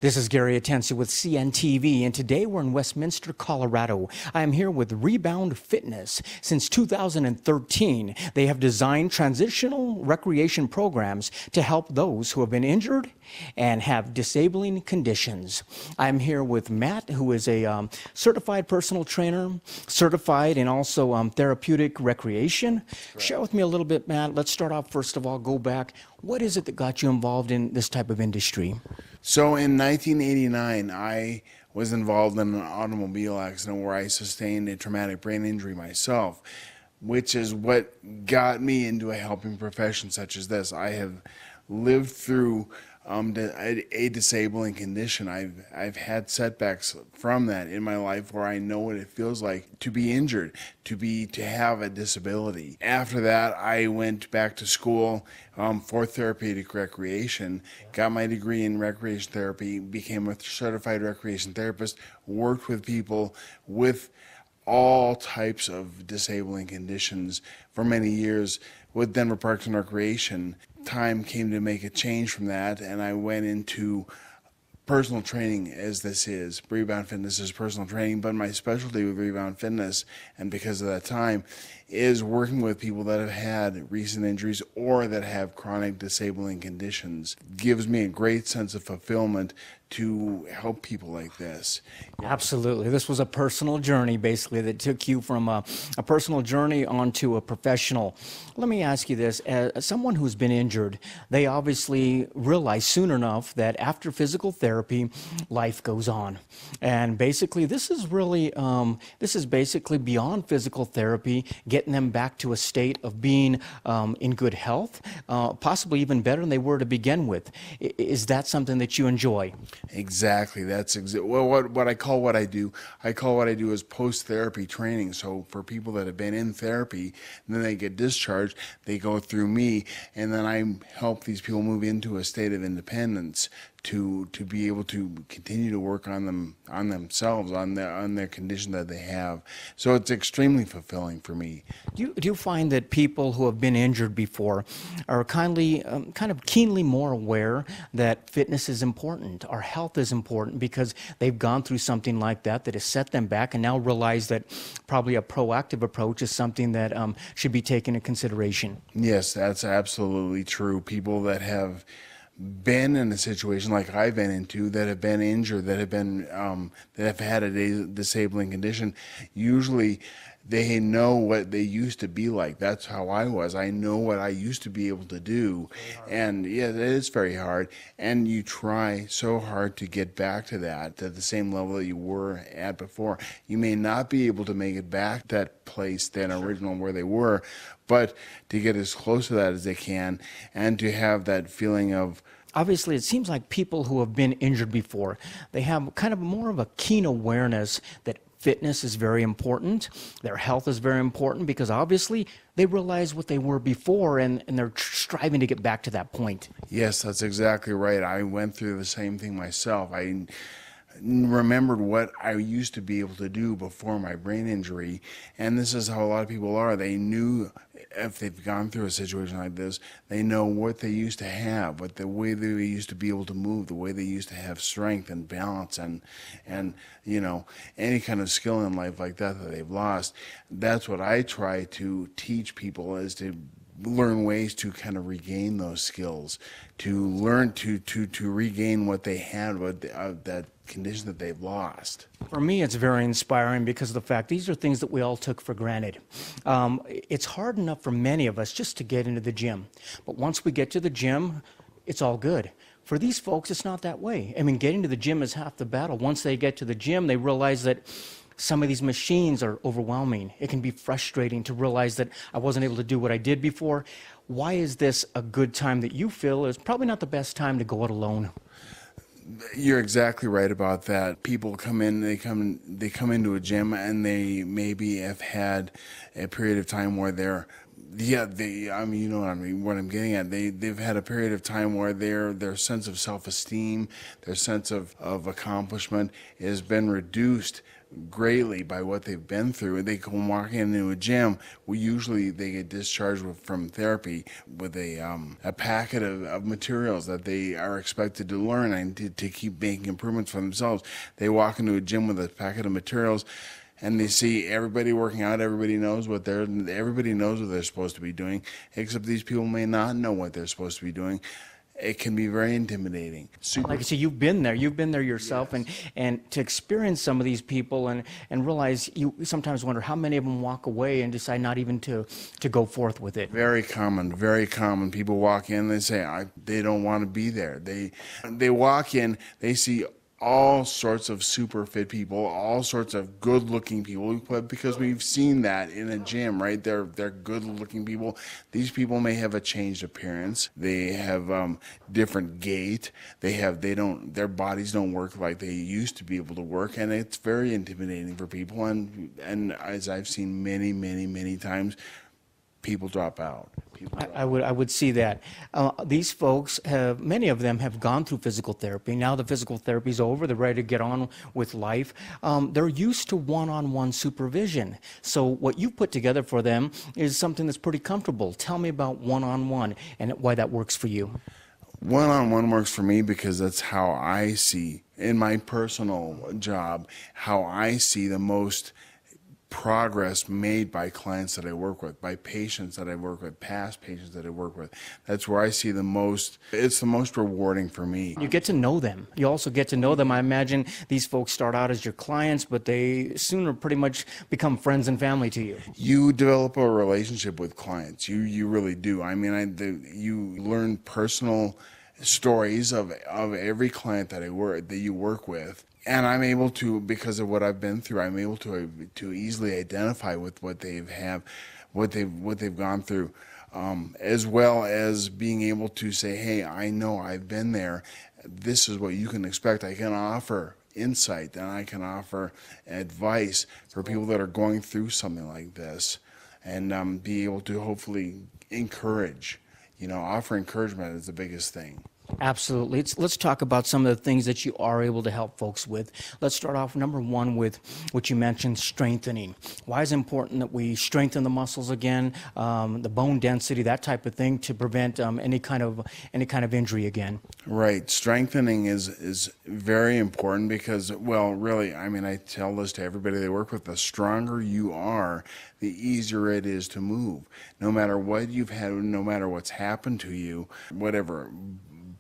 This is Gary Atencio with CNTV, and today we're in Westminster, Colorado. I am here with Rebound Fitness. Since 2013, they have designed transitional recreation programs to help those who have been injured and have disabling conditions. I'm here with Matt, who is a certified personal trainer, certified in also therapeutic recreation. Right. Share with me a little bit, Matt. Let's start off, first of all, go back. What is it that got you involved in this type of industry? So in 1989, I was involved in an automobile accident where I sustained a traumatic brain injury myself, which is what got me into a helping profession such as this. I have lived through a disabling condition. I've had setbacks from that in my life where I know what it feels like to be injured, to have a disability. After that, I went back to school for therapeutic recreation, got my degree in recreation therapy, became a certified recreation therapist, worked with people with all types of disabling conditions for many years with Denver Parks and Recreation. Time came to make a change from that, and I went into personal training, as this is. Rebound Fitness is personal training, but my specialty with Rebound Fitness, and because of that time, is working with people that have had recent injuries or that have chronic disabling conditions. Gives me a great sense of fulfillment to help people like this. Absolutely. This was a personal journey, basically, that took you from a personal journey onto a professional. Let me ask you this. As someone who's been injured, they obviously realize soon enough that after physical therapy, life goes on. And basically, this is basically beyond physical therapy, getting them back to a state of being in good health, possibly even better than they were to begin with. Is that something that you enjoy? Exactly. That's what I call what I do. I call what I do as post-therapy training. So for people that have been in therapy, and then they get discharged, they go through me, and then I help these people move into a state of independence to be able to continue to work on themselves, on their condition that they have. So it's extremely fulfilling for me. Do you find that people who have been injured before are kind of keenly more aware that fitness is important, our health is important, because they've gone through something like that has set them back, and now realize that probably a proactive approach is something that should be taken into consideration? Yes, that's absolutely true. People that have been in a situation like I've been into, that have been injured, that have had a disabling condition, usually they know what they used to be like. That's how I was. I know what I used to be able to do. And yeah, it is very hard. And you try so hard to get back to that, at the same level that you were at before. You may not be able to make it back to that place, that original where they were, but to get as close to that as they can, and to have that feeling of, obviously, it seems like people who have been injured before, they have kind of more of a keen awareness that fitness is very important, their health is very important, because obviously they realize what they were before, and they're striving to get back to that point. Yes, that's exactly right. I went through the same thing myself. I remembered what I used to be able to do before my brain injury, and this is how a lot of people are. They knew, if they've gone through a situation like this, they know what they used to have, what the way they used to be able to move, the way they used to have strength and balance, and you know, any kind of skill in life like that they've lost. That's what I try to teach people, is to learn ways to kind of regain those skills, to learn to regain what they had, that condition that they've lost. For me, it's very inspiring because of the fact these are things that we all took for granted. It's hard enough for many of us just to get into the gym, but once we get to the gym, it's all good. For these folks, it's not that way. I mean, getting to the gym is half the battle. Once they get to the gym, they realize that some of these machines are overwhelming. It can be frustrating to realize that I wasn't able to do what I did before. Why is this a good time that you feel is probably not the best time to go out alone? You're exactly right about that. People come in, they come into a gym, and they maybe have had a period of time where you know what I mean, what I'm getting at. They've had a period of time where their sense of self-esteem, their sense of accomplishment has been reduced greatly by what they've been through. They can walk into a gym. They get discharged from therapy with a packet of materials that they are expected to learn and to keep making improvements for themselves. They walk into a gym with a packet of materials, and they see everybody working out. Everybody knows what they're supposed to be doing, except these people may not know what they're supposed to be doing. It can be very intimidating. Like I said, you've been there yourself. Yes. And to experience some of these people and realize, you sometimes wonder how many of them walk away and decide not even to go forth with it. Very common, very common. People walk in, they say they don't want to be there. They walk in, they see all sorts of super fit people, all sorts of good looking people, because we've seen that in a gym, right? They're good looking people. These people may have a changed appearance. They have different gait. Their bodies don't work like they used to be able to work, and it's very intimidating for people. And as I've seen many times, people drop out. I would see that. These folks many of them have gone through physical therapy. Now the physical therapy's over. They're ready to get on with life. They're used to one-on-one supervision. So what you've put together for them is something that's pretty comfortable. Tell me about one-on-one and why that works for you. One-on-one works for me because that's how I see, in my personal job, how I see the most progress made by clients that I work with, by patients that I work with, past patients that I work with. That's where I see it's the most rewarding for me. You get to know them. You also get to know them. I imagine these folks start out as your clients, but they sooner pretty much become friends and family to you. You develop a relationship with clients. You really do. I mean, you learn personal stories of every client that you work with. And I'm able to, because of what I've been through, I'm able to easily identify with what they've gone through, as well as being able to say, hey, I know I've been there. This is what you can expect. I can offer insight and I can offer advice for people that are going through something like this, and be able to hopefully encourage. Offer encouragement is the biggest thing. Absolutely. Let's talk about some of the things that you are able to help folks with. Let's start off, number one, with what you mentioned, strengthening. Why is it important that we strengthen the muscles again, the bone density, that type of thing, to prevent any kind of injury again? Right. Strengthening is very important because, well, really, I mean, I tell this to everybody they work with, the stronger you are, the easier it is to move. No matter what you've had, no matter what's happened to you, whatever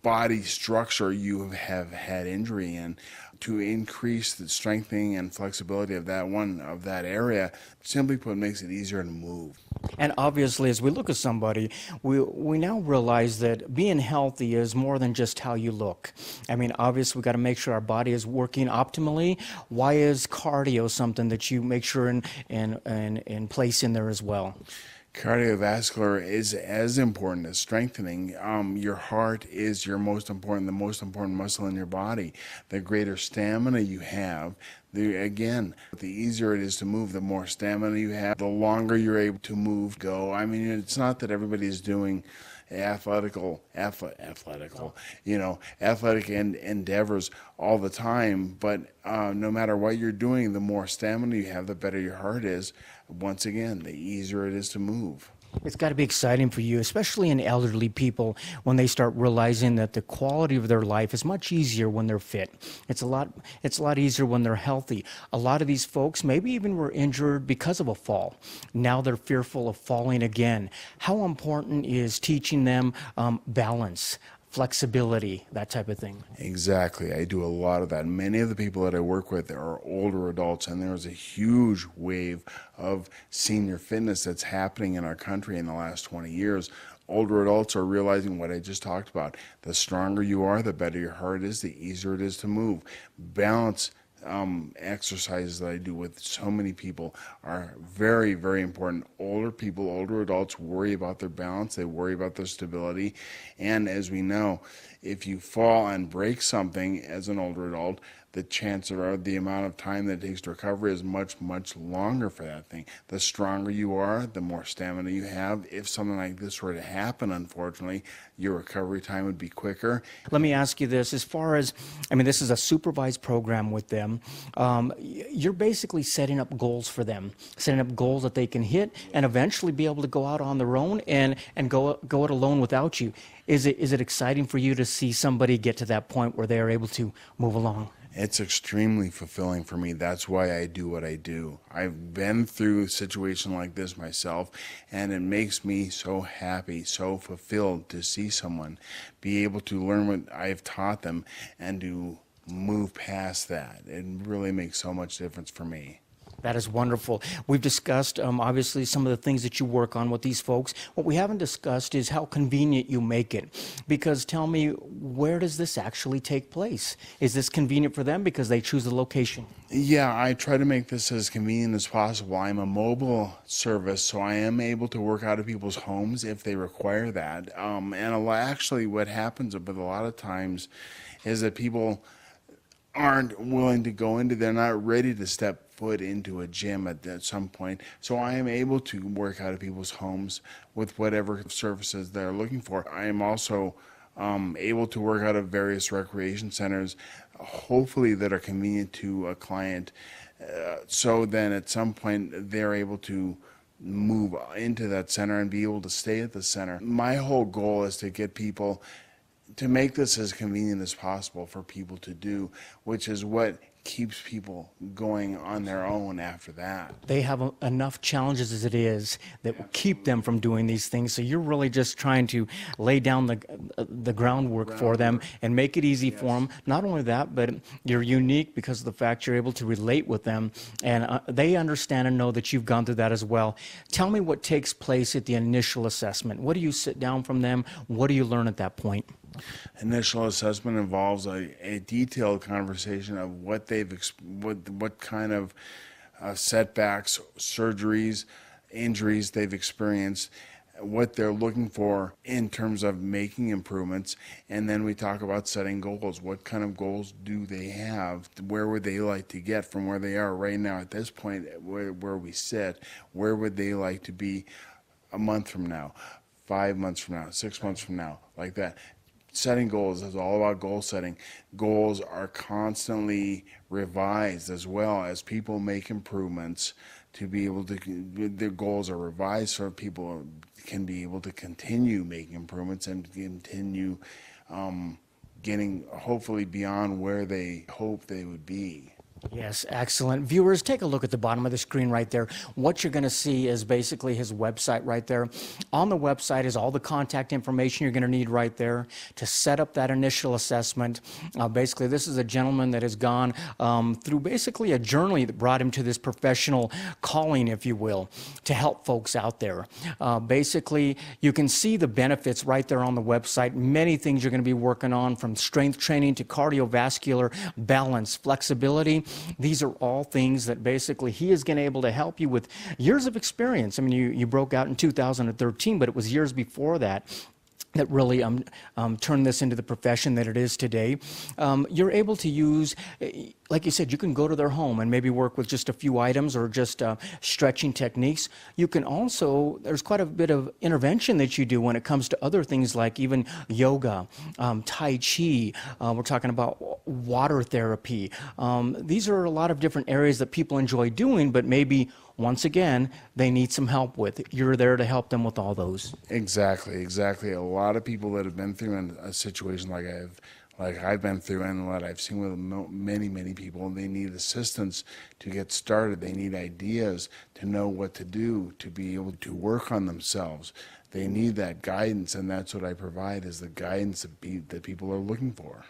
body structure you have had injury in, to increase the strengthening and flexibility of that area, simply put, makes it easier to move. And obviously, as we look at somebody, we now realize that being healthy is more than just how you look. I mean, obviously, we've got to make sure our body is working optimally. Why is cardio something that you make sure and place in there as well? Cardiovascular is as important as strengthening. Your heart is the most important muscle in your body. The greater stamina you have, the easier it is to move. The more stamina you have, the longer you're able to move, go. I mean, it's not that everybody is doing athletic endeavors all the time, but no matter what you're doing, the more stamina you have, the better your heart is. Once again, the easier it is to move. It's got to be exciting for you, especially in elderly people, when they start realizing that the quality of their life is much easier when they're fit. It's a lot easier when they're healthy. A lot of these folks maybe even were injured because of a fall. Now they're fearful of falling again. How important is teaching them balance, flexibility, that type of thing? Exactly. I do a lot of that. Many of the people that I work with are older adults, and there's a huge wave of senior fitness that's happening in our country in the last 20 years. Older adults are realizing what I just talked about. The stronger you are, the better your heart is, the easier it is to move. Balance exercises that I do with so many people are very, very important. Older adults worry about their balance, they worry about their stability, and as we know, if you fall and break something as an older adult, the chance or the amount of time that it takes to recover is much, much longer for that thing. The stronger you are, the more stamina you have. If something like this were to happen, unfortunately, your recovery time would be quicker. Let me ask you this, as far as, I mean, this is a supervised program with them. You're basically setting up goals for them, setting up goals that they can hit and eventually be able to go out on their own and go it alone without you. Is it exciting for you to see somebody get to that point where they're able to move along? It's extremely fulfilling for me. That's why I do what I do. I've been through a situation like this myself, and it makes me so happy, so fulfilled to see someone be able to learn what I've taught them and to move past that. It really makes so much difference for me. That is wonderful. We've discussed, obviously, some of the things that you work on with these folks. What we haven't discussed is how convenient you make it. Because tell me, where does this actually take place? Is this convenient for them because they choose the location? Yeah, I try to make this as convenient as possible. I'm a mobile service, so I am able to work out of people's homes if they require that. Actually, what happens a lot of times is that people aren't willing to go into, they're not ready to step foot into a gym at some point. So I am able to work out of people's homes with whatever services they're looking for. I am also able to work out of various recreation centers, hopefully that are convenient to a client. So then at some point they're able to move into that center and be able to stay at the center. My whole goal is to get people to make this as convenient as possible for people to do, which is what keeps people going on their own after that. They have enough challenges as it is that will keep them from doing these things. So you're really just trying to lay down the groundwork for them and make it easy for them. Not only that, but you're unique because of the fact you're able to relate with them, and they understand and know that you've gone through that as well. Tell me what takes place at the initial assessment. What do you sit down from them? What do you learn at that point? Initial assessment involves a detailed conversation of what what kind of setbacks, surgeries, injuries they've experienced, what they're looking for in terms of making improvements, and then we talk about setting goals. What kind of goals do they have? Where would they like to get from where they are right now at this point, where we sit? Where would they like to be a month from now, 5 months from now, 6 months from now, like that? Setting goals is all about goal setting. Goals are constantly revised as well as people make improvements to be able to, their goals are revised so people can be able to continue making improvements and continue getting hopefully beyond where they hope they would be. Yes, excellent. Viewers, take a look at the bottom of the screen right there. What you're going to see is basically his website right there. On the website is all the contact information you're going to need right there to set up that initial assessment. Basically, this is a gentleman that has gone through basically a journey that brought him to this professional calling, if you will, to help folks out there. Basically, you can see the benefits right there on the website. Many things you're going to be working on, from strength training to cardiovascular balance, flexibility. These are all things that basically he is going to be able to help you with years of experience. I mean, you broke out in 2013, but it was years before that that really turned this into the profession that it is today. You're able to use, like you said, you can go to their home and maybe work with just a few items or just stretching techniques. You can also, there's quite a bit of intervention that you do when it comes to other things like even yoga, Tai Chi, we're talking about water therapy. These are a lot of different areas that people enjoy doing, but maybe once again, they need some help with. You're there to help them with all those. Exactly. A lot of people that have been through a situation like I've been through and what I've seen with many people, they need assistance to get started. They need ideas to know what to do, to be able to work on themselves. They need that guidance, and that's what I provide, is the guidance that people are looking for.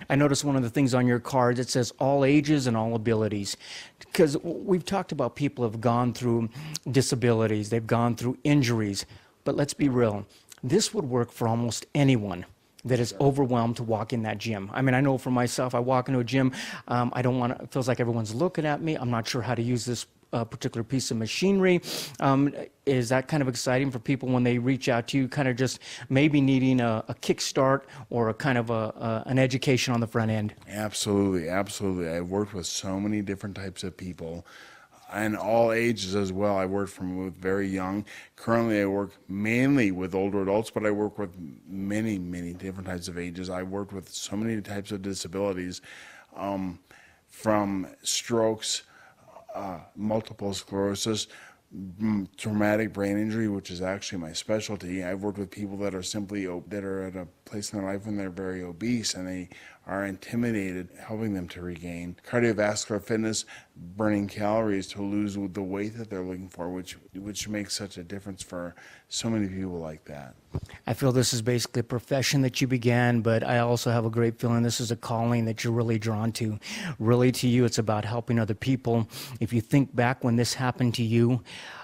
I noticed one of the things on your card that says all ages and all abilities, because we've talked about people who have gone through disabilities, they've gone through injuries, but let's be real, this would work for almost anyone that is overwhelmed to walk in that gym. I mean, I know for myself, I walk into a gym, I don't want to, it feels like everyone's looking at me, I'm not sure how to use this particular piece of machinery. Is that kind of exciting for people when they reach out to you, kind of just maybe needing a kickstart or a kind of an education on the front end? Absolutely, absolutely. I've worked with so many different types of people and all ages as well. I worked with very young. Currently, I work mainly with older adults, but I work with many, many different types of ages. I worked with so many types of disabilities, from strokes, multiple sclerosis, traumatic brain injury, which is actually my specialty. I've worked with people that are that are at a place in their life when they're very obese and they are intimidated, helping them to regain cardiovascular fitness, burning calories to lose the weight that they're looking for, which makes such a difference for so many people like that. I feel this is basically a profession that you began, but I also have a great feeling this is a calling that you're really drawn to. Really, to you, it's about helping other people. If you think back when this happened to you,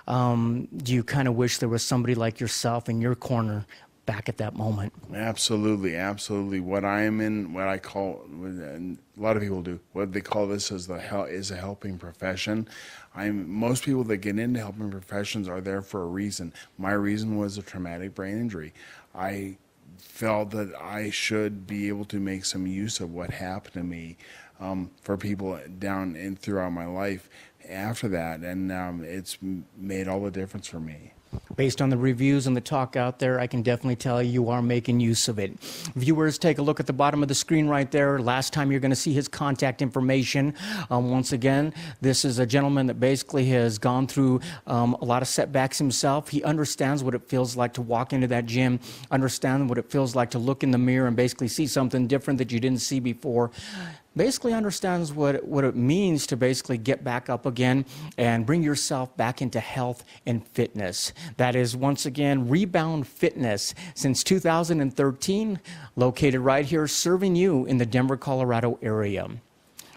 do you kind of wish there was somebody like yourself in your corner back at that moment? Absolutely, absolutely. What I am in, what I call, and a lot of people do, what they call this is a helping profession. Most people that get into helping professions are there for a reason. My reason was a traumatic brain injury. I felt that I should be able to make some use of what happened to me for people down and throughout my life after that, and it's made all the difference for me. Based on the reviews and the talk out there, I can definitely tell you are making use of it. Viewers, take a look at the bottom of the screen right there. Last time you're going to see his contact information. Once again, this is a gentleman that basically has gone through a lot of setbacks himself. He understands what it feels like to walk into that gym, understand what it feels like to look in the mirror and basically see something different that you didn't see before. Basically understands what it means to basically get back up again and bring yourself back into health and fitness. That is, once again, Rebound Fitness since 2013, located right here, serving you in the Denver, Colorado area.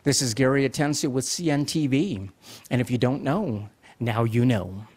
This is Gary Atencio with CNTV, and if you don't know, now you know.